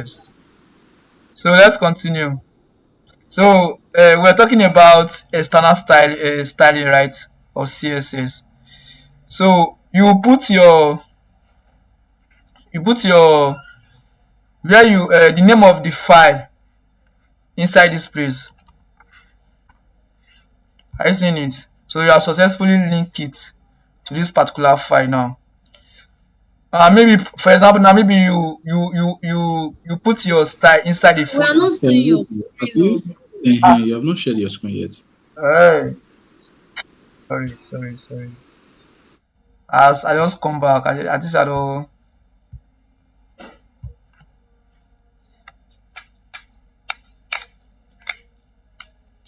Yes. So let's continue. So we're talking about external styling, right, of CSS. So you put your where you the name of the file inside this place. Are you seeing it? So you have successfully linked it to this particular file now. Maybe for example now maybe you put your style inside a We are folder. not seeing your Have screen. you? Oh. You have not shared your screen yet. Hey, sorry. As I just come back, I just had all.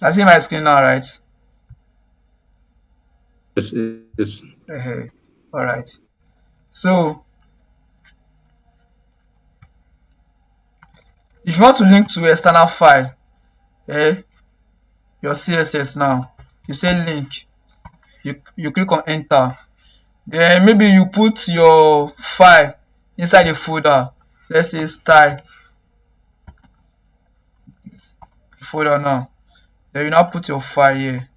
I see my screen now, right? Yes, yes. All right. So if you want to link to external file, eh, your CSS now, you say link, you click on enter. Then maybe you put your file inside a folder. Let's say style folder now. Then you now put your file here.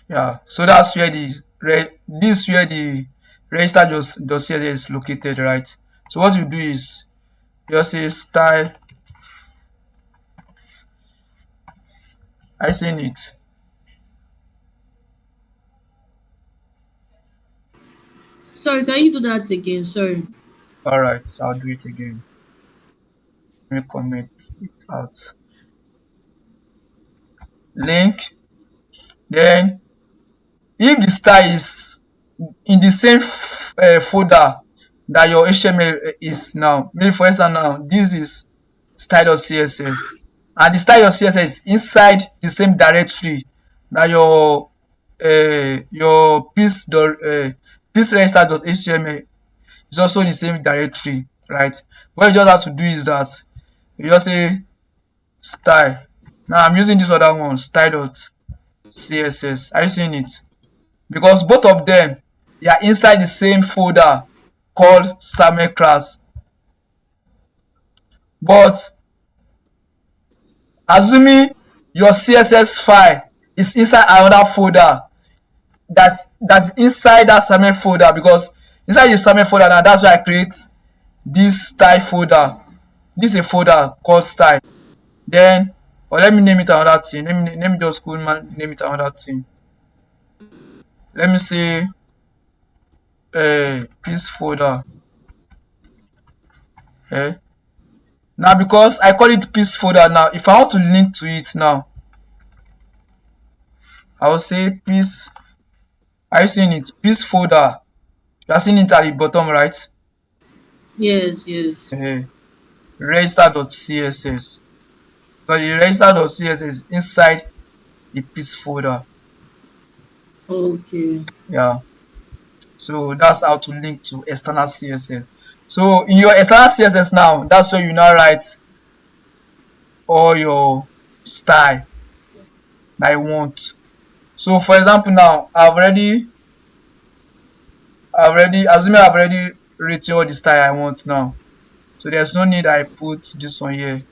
Yeah. So that's where this where the register.css is located, right? So what you do is you just say style. I seen it. Sorry, can you do that again? Sorry. All right. So I'll do it again. Let me comment it out. Link. Then if the style is in the same folder that your HTML is now, maybe for instance now this is style.css and the style.css is inside the same directory that your piece register.html is also in the same directory, right? What you just have to do is that you just say style. Now I'm using this other one, style.css. Are you seeing it? Because both of them, they are inside the same folder called Samuel class. But assuming your CSS file is inside another folder that's inside that Samuel folder, because inside the Samuel folder now that's why I create this style folder. This is a folder called style. Then or let me name it another thing. Let me just go name it another thing. Let me say this folder. Eh? Now because I call it piece folder now, if I want to link to it now, I will say piece. Are you seeing it? Piece folder. You are seeing it at the bottom right. Yes, yes. uh, Register.css. Because the register.css is inside the piece folder. Okay. Yeah. So that's how to link to external CSS. So in your external CSS now, that's where you now write all your style that you want. So for example now, assuming I've already written all the style I want now. So there's no need I put this one here.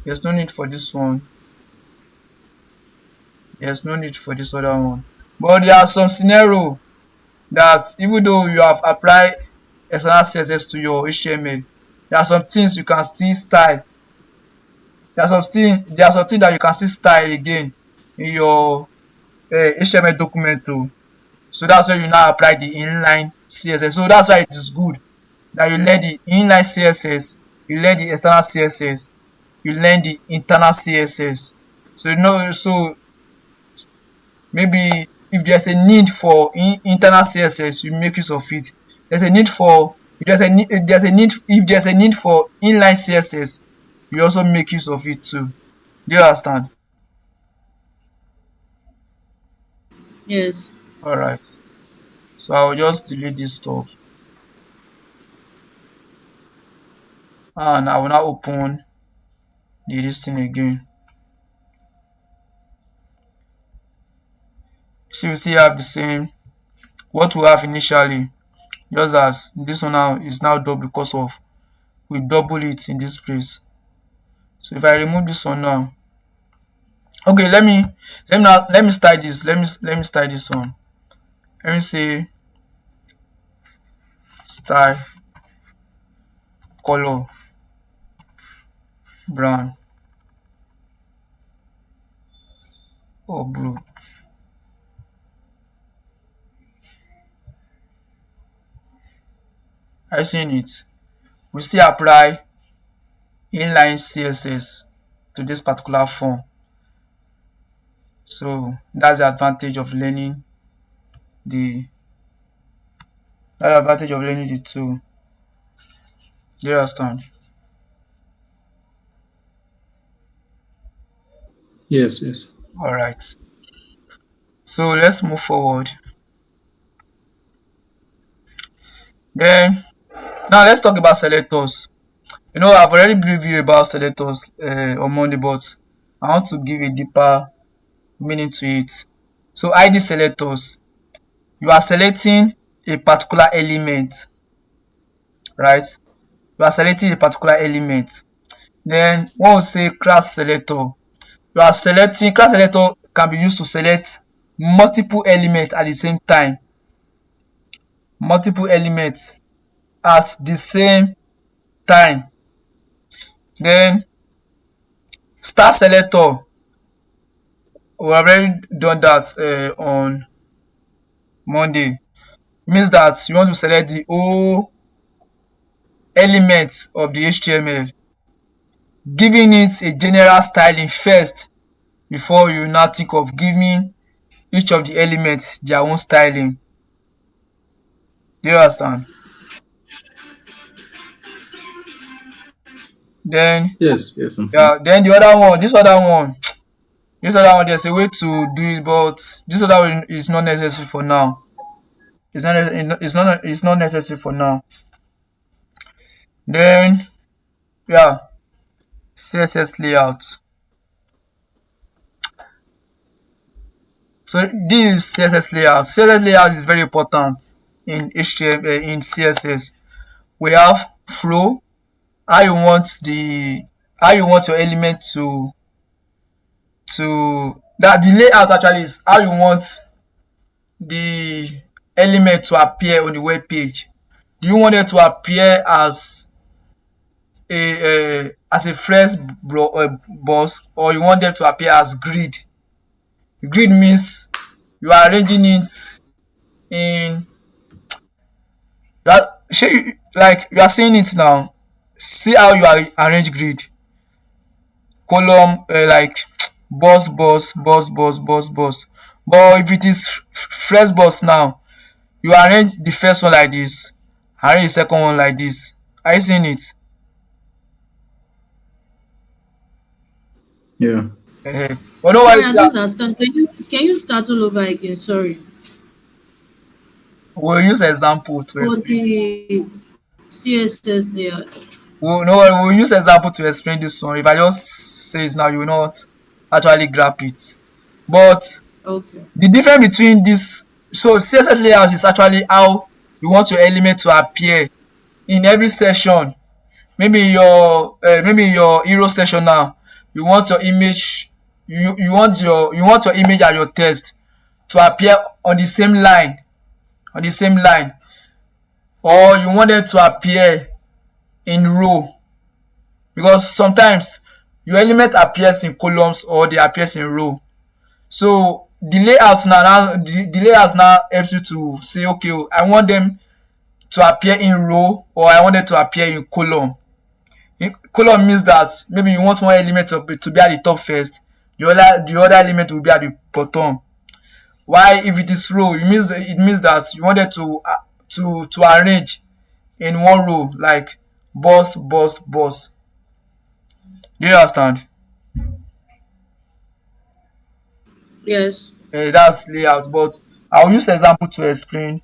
There's no need for this one. There's no need for this other one. But there are some scenario that even though you have applied external CSS to your HTML, there are some things you can still style. There are some things that you can still style again in your HTML document too. So that's why you now apply the inline CSS. So that's why it is good that you learn the inline CSS, you learn the external CSS, you learn the internal CSS. So so maybe if there's a need for internal CSS, you make use of it. There's a need for if there's a need for inline CSS, you also make use of it too. Do you understand? Yes. All right. So I'll just delete this stuff and I will now open the listing again. So we still have the same what we have initially, just as this one now is now double because of we double it in this place. So if I remove this one now, okay, let me style this. Let me style this one. Let me say style color brown or blue. Are you seeing it? We still apply inline CSS to this particular form. So that's the advantage of learning the tool. Do you understand? Yes, yes. All right. So let's move forward. Then now let's talk about selectors. I've already briefed you about selectors on Monday, but I want to give a deeper meaning to it. So ID selectors, you are selecting a particular element, right? You are selecting a particular element. Then one will say class selector. Class selector can be used to select multiple elements at the same time. Multiple elements at the same time. Then star selector, we have already done that on Monday. Means that you want to select the whole element of the HTML, giving it a general styling first before you now think of giving each of the elements their own styling. Do you understand? Then Yes, yes, I'm fine. yeah, then the other one, there's a way to do it, but this other one is not necessary for now. It's not necessary for now. Then yeah, CSS layout. So this is CSS layout. CSS layout is very important in HTML, in CSS. We have flow, how you want your element that the layout actually is how you want the element to appear on the web page. Do you want it to appear as a fresh box, or you want them to appear as grid? Grid means you are arranging it in like you are seeing it now. See how you are arrange grid column, like boss. But if it is fresh boss now, you arrange the first one like this, arrange the second one like this. Are you seeing it? Yeah. But no Sorry, worry, I don't understand. Can you start all over again? Sorry. we'll use example to For explain. the CSS layout. We'll use example to explain this one. If I just say it now, you will not actually grab it. But Okay. the difference between this, so CSS layout is actually how you want your element to appear in every section. Maybe your hero section now, you want your image, you want your image and your text to appear on the same line, or you want them to appear in row, because sometimes your element appears in columns or they appears in row. So the layouts now helps you to say, okay, I want them to appear in row, or I want them to appear in column. Column means that maybe you want one element to be at the top first, the other element will be at the bottom. Why, if it is row, it means that you want them to arrange in one row, like boss. Do you understand? Yes. That's layout, but I'll use the example to explain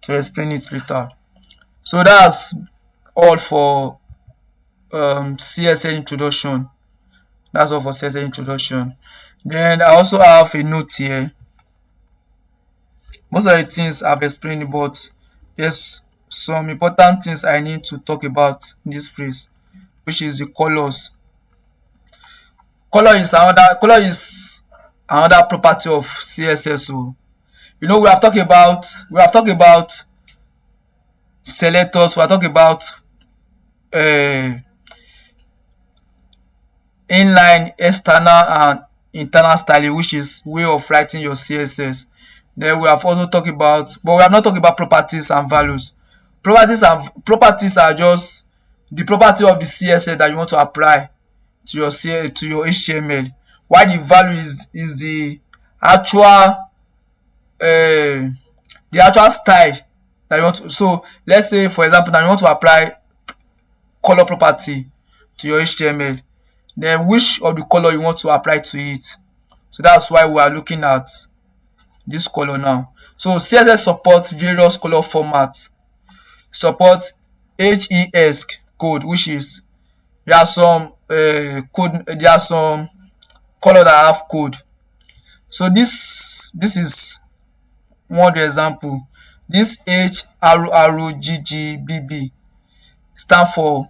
it later. So that's all for CSS introduction. That's all for CSS introduction. Then I also have a note here. Most of the things I've explained, but there's some important things I need to talk about in this place, which is the colors. Color is another property of CSS. So we have talked about selectors, we have talked about uh, inline, external, and internal styling, which is way of writing your CSS. Then we have also talked about, but we have not talked about properties and values. Properties are just the property of the CSS that you want to apply to your HTML. While the value is actual uh, the actual style that you want to. So let's say, for example, now you want to apply color property to your HTML. Then which of the color you want to apply to it. So that's why we are looking at this color now. So CSS supports various color formats. Supports HES code, which is there are some color that have code. So this is one example. This HRRGGBB stand for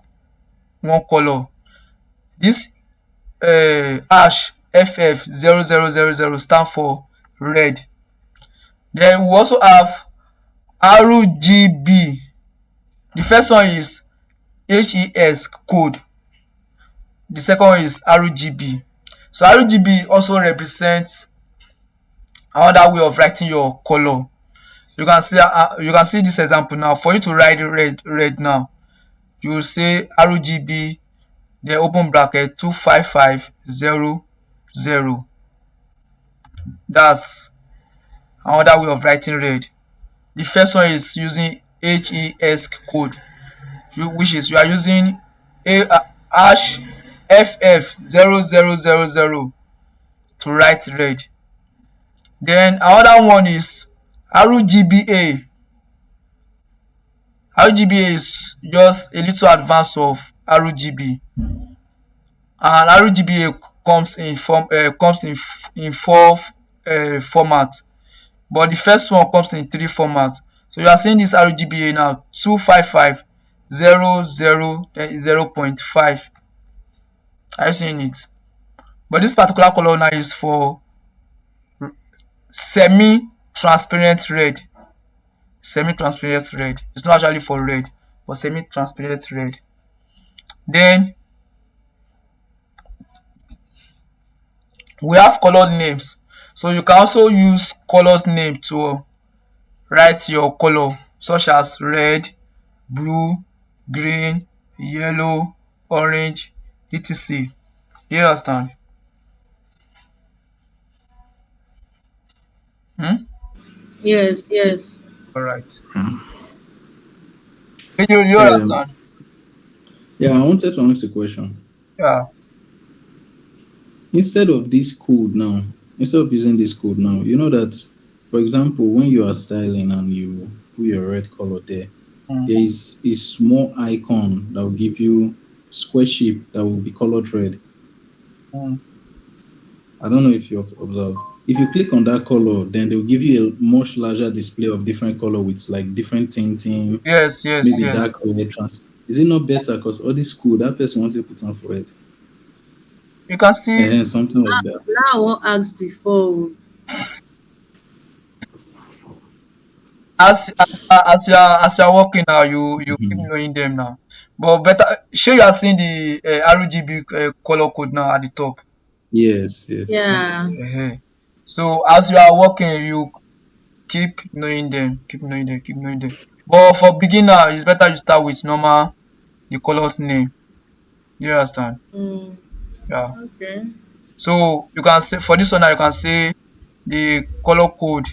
one color. This hash FF0000 stand for red. Then we also have RGB. The first one is HES code. The second one is RGB. So RGB also represents another way of writing your color. You can see this example now. For you to write red now, you will say RGB, then open bracket 25500. That's another way of writing red. The first one is using HES code, which is you are using hash FF0000 to write red. Then another one is RGBA. RGBA is just a little advance of RGB, and RGBA comes in four formats, but the first one comes in three formats. So you are seeing this RGBA now, 25500, then 0.5. Are you seeing it? But this particular color now is for semi-transparent red. Semi-transparent red. It's not actually for red, but semi-transparent red. Then we have colored names. So you can also use colors name to write your color, such as red, blue, green, yellow, orange, etc. You understand? Yes, yes. All right. You Um, understand? yeah, I wanted to ask a question. Yeah. Instead of this code now, instead of using this code now, you know that, for example, when you are styling and you put your red color there, Mm. there is a small icon that will give you square shape that will be colored red. Mm. I don't know if you've observed. If you click on that color, then they'll give you a much larger display of different color with like different tinting, Yes, yes, maybe yes. dark red, trans. Is it not better? Because all this cool, that person wants to put on for it. You can still, And something like that. Now I wan ask before. as you are working now, you keep Mhm. knowing them now. But better, sure you are seeing the RGB color code now at the top. Yes, yes. Yeah. So as you are working, you keep knowing them, keep knowing them, keep knowing them. But for beginner, it's better you start with normal the color's name. You understand? Mm, Yeah. okay. So you can say for this one now, you can say the color code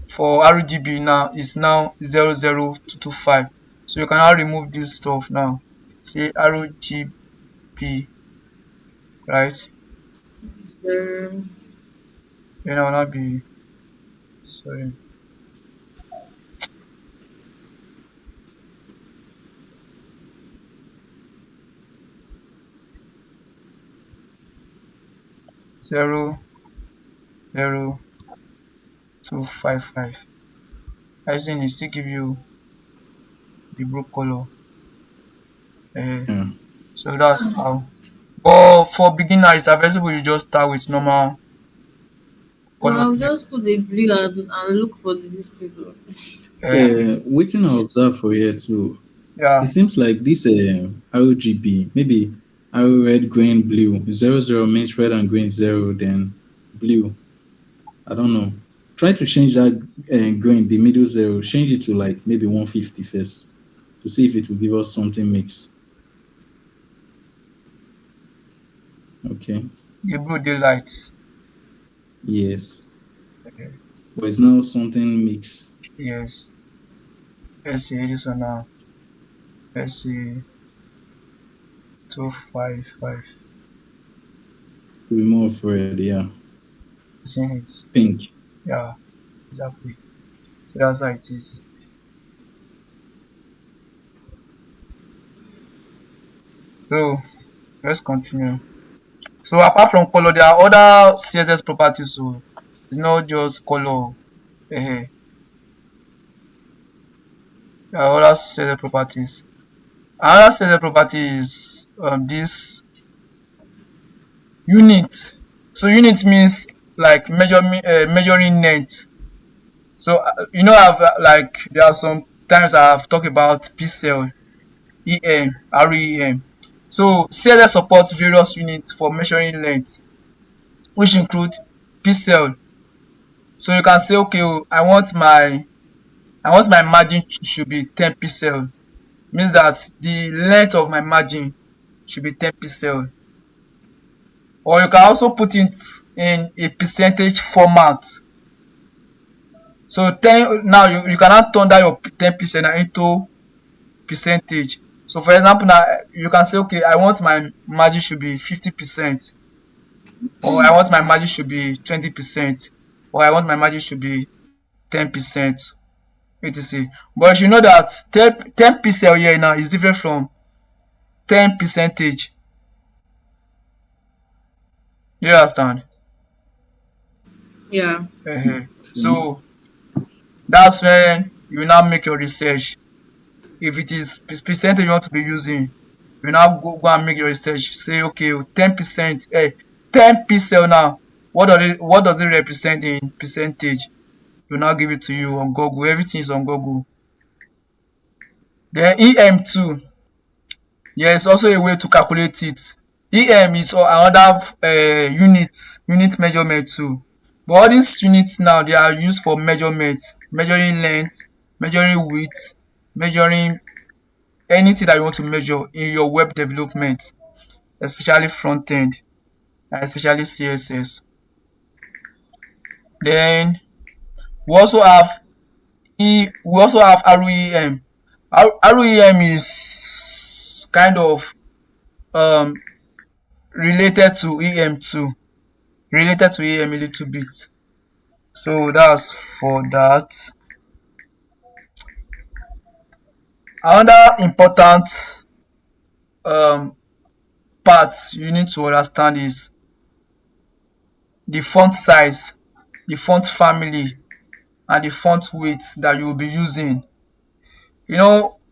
for RGB now is now 00225. So you can now remove this stuff now. Say RGB, right? Um, Then I will not be sorry. Zero 0255. Everything is still give you the blue color. Uh, Yeah. so that's how. But for beginner, it's advisable you just start with normal Well, color I'll select. just put the blue and look for the this thing. Uh, Waiting I observe for here too. It yeah, seems like this RGB, maybe arrow red, green, blue. Zero zero means red and green zero, then blue. I don't know. Try to change that green, the middle zero, change it to like maybe 150 first to see if it will give us something mix. Okay. the blue daylight. Yes. Uh, But it's now something mix. yes. Let's see this one now. Let's see 255. To be more of red, yeah. Seeing it. Pink. Yeah, exactly. So that's how it is. So let's continue. So apart from color, there are other CSS properties. So it's not just color. Uh, there are other CSS properties. Another CSS property is this unit. So unit means like measuring length. So I've like there are some times I've talked about pixel, REM. So CSS supports various units for measuring length, which include pixel. So you can say, okay, oh, I want my margin should be 10 pixel. Means that the length of my margin should be 10 pixel. Or you can also put it in a percentage format. So now you cannot turn that your 10% into percentage. So for example, now you can say, okay, I want my margin should be 50%, or I want my margin should be 20%, or I want my margin should be 10%, etc. But you should know that 10% here now is different from 10 percentage. You understand? Yeah. Okay. So that's when you now make your research. If it is percentage you want to be using, you now go and make your research. Say, okay, 10%, 10 pixel now. What does it represent in percentage? You now give it to you on Google. Everything is on Google. Then EM2, there is also a way to calculate it. EM is another unit measurement too. But all these units now they are used for measurement, measuring length, measuring width, measuring anything that you want to measure in your web development, especially front end and especially CSS. Then we also have REM. REM is kind of um related to EM2, related to EM a little bit. So that's for that. Another important um part you need to understand is the font size, the font family, and the font weight that you will be using.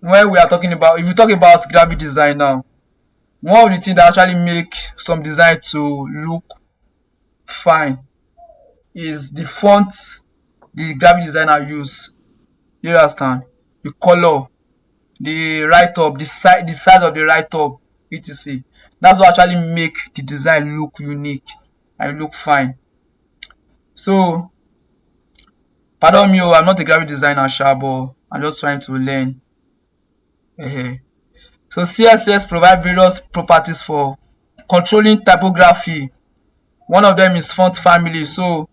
When we are talking about, if you talk about graphic design now, one of the things that actually make some design to look fine is the font the graphic designer use. You understand? The color, the write up, the size of the write up, etc. That's what actually make the design look unique and look fine. So, pardon me, I'm not a graphic designer, sha, but I'm just trying to learn. Ehen. So CSS provide various properties for controlling typography. One of them is font family. So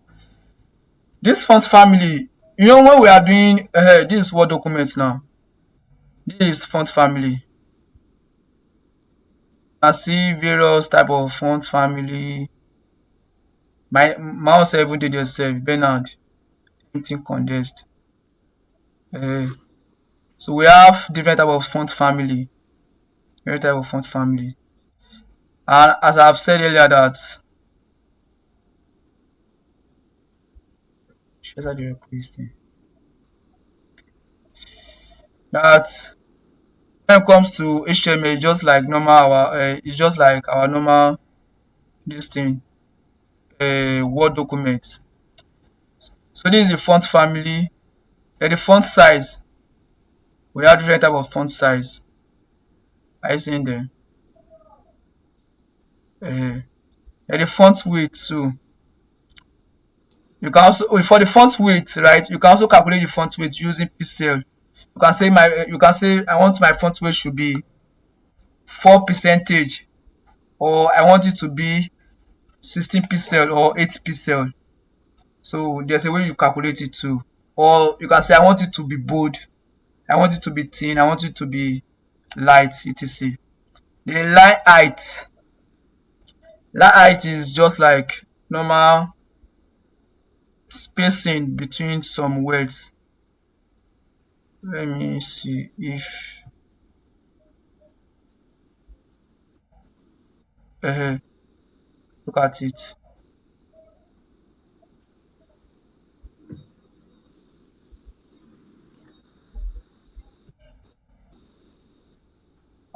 this font family, when we are doing this is Word document now. This is font family. I see various type of font family. My own self even dey there sef, Bernard, anything condensed. So we have different type of font family, different type of font family. And as I've said earlier that these are the requesting. that when it comes to HTML, it's just like normal it's just like our normal this thing, Word document. So this is the font family. Then the font size. We have different type of font size. Are you seeing them? Uh, then the font weight too. You can also for the font weight, right? You can also calculate the font weight using pixel. You can say I want my font weight should be 4%, or I want it to be 16 pixel or 8 pixel. So there's a way you calculate it too. Or you can say I want it to be bold, I want it to be thin, I want it to be light, etc. The line height is just like normal spacing between some words. Let me see if uh, look at it.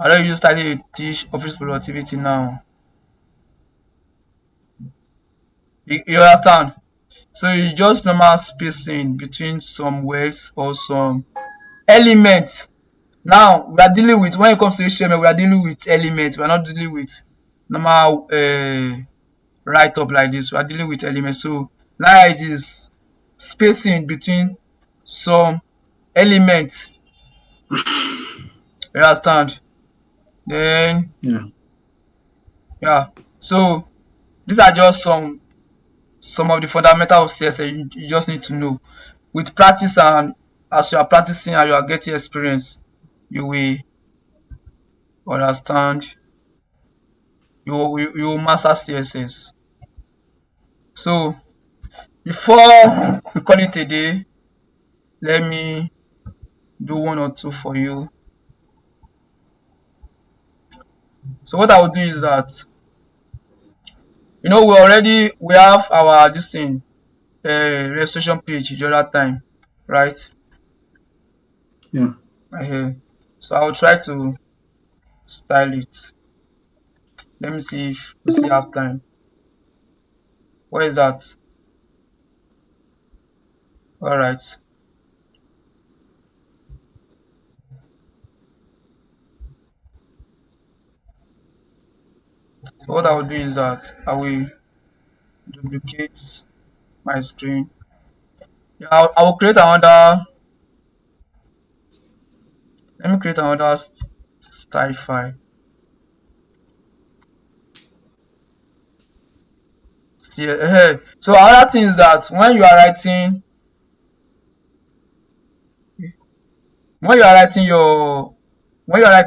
I don't use study to teach office productivity now. You understand? So it's just normal spacing between some words or some elements. Now we are dealing with, when it comes to HTML, we are dealing with elements. We are not dealing with normal write up like this. We are dealing with elements. So now it is spacing between some elements. You understand? Then Yeah. yeah. So these are just some of the fundamental of CSS you just need to know. With practice, and as you are practicing and you are getting experience, you will understand, you will master CSS. So before we call it a day, let me do one or two for you. So what I will do is that, we have our this thing, registration page the other time, right? Yeah. So I will try to style it. Let me see if we still have time. Where is that? All right. So what I will do is that I will duplicate my screen. Yeah, I will create another. Let me create another style file. See, so another thing is that when you are writing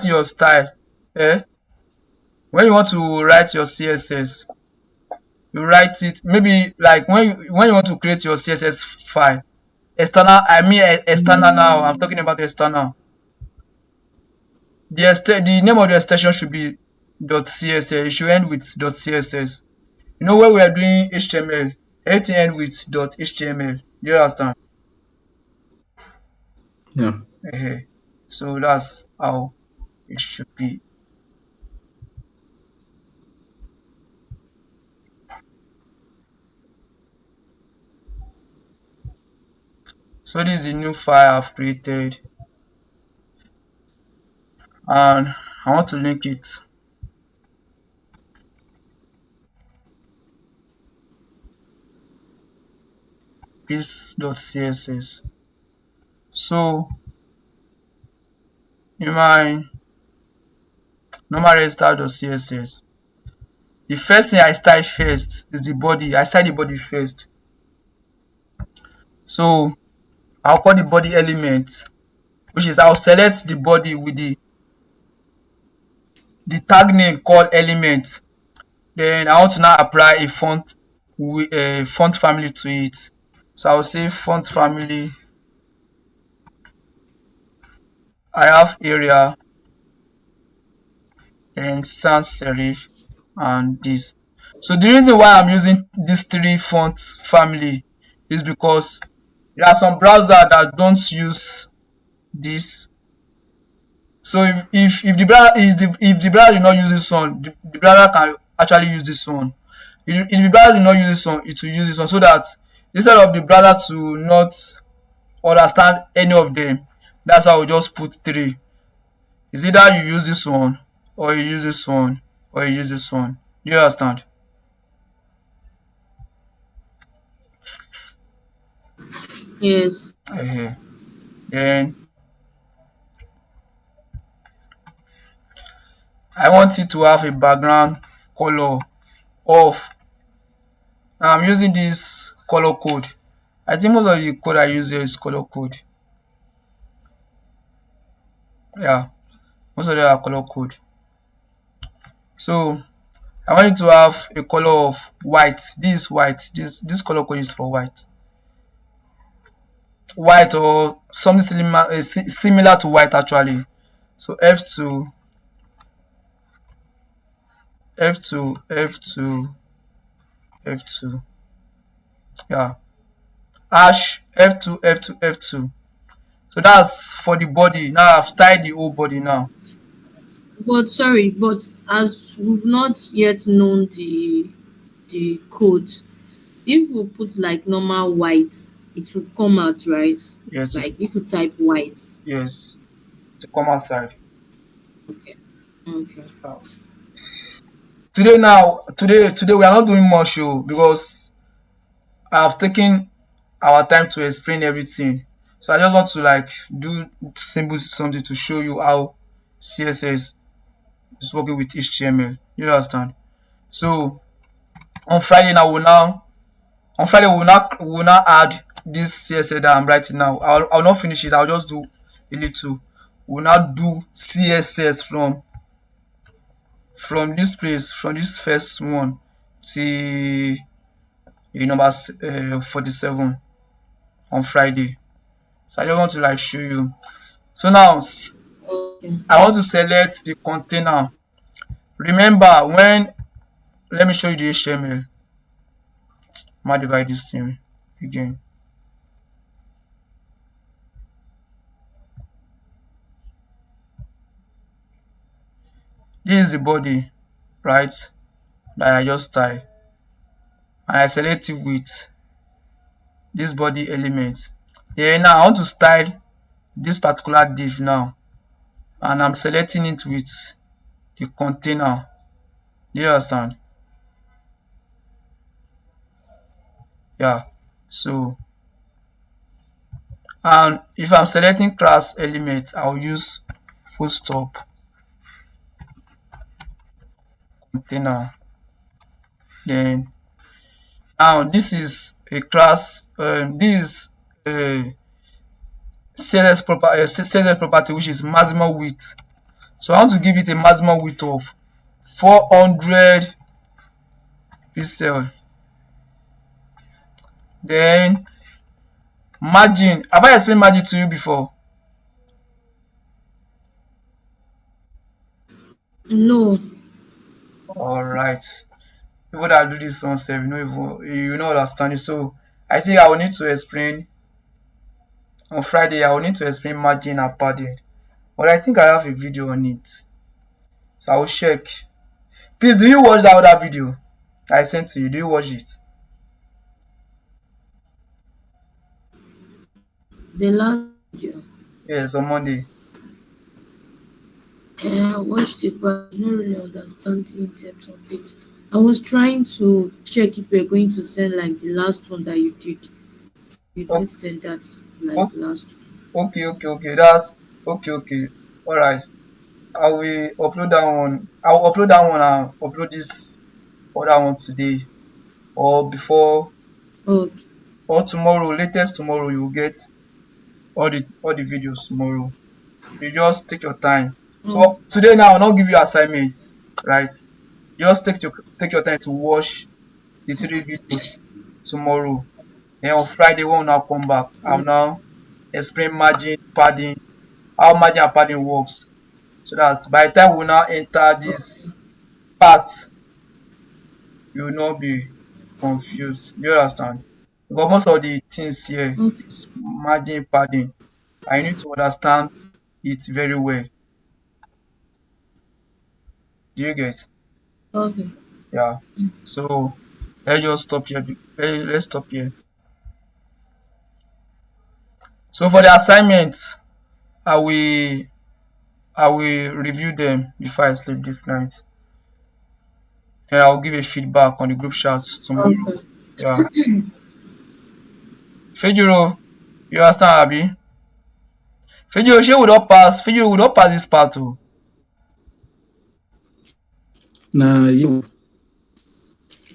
your style, eh, when you want to write your CSS, you write it maybe like when you want to create your CSS file. External, I mean external now. I'm talking about external. The name of the extension should be .css. It should end with .css. When we are doing HTML, everything end with .html. Do you understand? Yeah. So that's how it should be. So this is the new file I've created, and I want to link it. This.css. So in my normal register.css, the first thing I style first is the body. I style the body first. So I'll call the body element, which is I'll select the body with the tag name called element. Then I want to now apply a font with a font family to it. So I'll say font family. I have area and sans serif and this. So the reason why I'm using these three font family is because there are some browsers that don't use this. So if the brother did not use this one, the brother can actually use this one. If the brother did not use this one, it will use this one, so that instead of the brother to not understand any of them, that's why we just put three. It's either you use this one, or you use this one, or you use this one. Do you understand? Yes. uh Then I want it to have a background color of. Now I'm using this color code. I think most of the code I use here is color code. Yeah, most of them are color code. So I want it to have a color of white. This is white. This color code is for white. White or something similar to white actually. So F2, F2, F2, F2. Yeah. Hash F2, F2, F2. So that's for the body. Now I've styled the whole body now. But sorry, but as we've not yet known the code, if we put like normal white, it will come out, right? Yes, Like if you type white. yes. To come outside. Okay. Okay. Today we are not doing much show because I've taken our time to explain everything. So I just want to like do simple something to show you how CSS is working with HTML. You understand? So on Friday now we will now add this CSS that I'm writing now. I'll not finish it. I'll just do a little. We'll now do CSS from this place, from this first one till number 47 on Friday. So I just want to like show you. So now Okay. I want to select the container. Remember when, let me show you the HTML. Might divide this thing again. This is the body, right? That I just type. And I select it with this body element. Then now I want to style this particular div now. And I'm selecting it with the container. Do you understand? Yeah. So, and if I'm selecting class element, I'll use full stop container. Then now this is a class. This is a CSS property which is maximum width. So I want to give it a maximum width of 400 pixel. Then margin. Have I explained margin to you before? No. All right. People that do this on self, you know understand it. So I think I will need to explain on Friday. I will need to explain margin and padding, but I think I have a video on it, so I will check. Please, do you watch that other video I sent to you? Do you watch it? The last video. Yes, on Monday. I watched it, but I don't really understand the depth of it. I was trying to check if you're going to send like the last one that you did. You Oh, didn't send that like oh, last one. okay. That's okay. All right. I will upload that one. I will upload that one and upload this other one today or before Okay. or tomorrow. Latest tomorrow, you will get all the videos tomorrow. You just take your time. Oh, So today now I'll not give you assignments, right? Just take your time to watch the three videos tomorrow. Then on Friday when we now come back, I'll now explain margin, padding, how margin and padding works. So that by the time we now enter this part, you will not be confused. You understand? Because most of the things here okay. is margin, padding. I need to understand it very well. Do you get? Okay. Yeah. So let's just stop here. Let's stop here. So for the assignments, I will I will review them before I sleep this night. Then I'll give a feedback on the group chat tomorrow. Okay. Yeah. Fejiro, you understand, Abi? Fejiro, she would not pass. Fejiro would not pass this part too. Nah, you.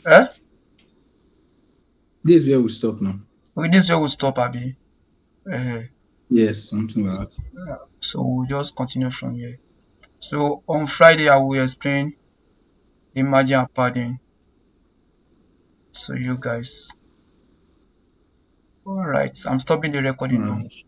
Eh? This is where we stop now. With this, we will stop, Abi. Eh, Yes, something like that. so we'll just continue from here. So on Friday, I will explain the margin and padding. So you guys. All right. I'm stopping the recording now. Alright.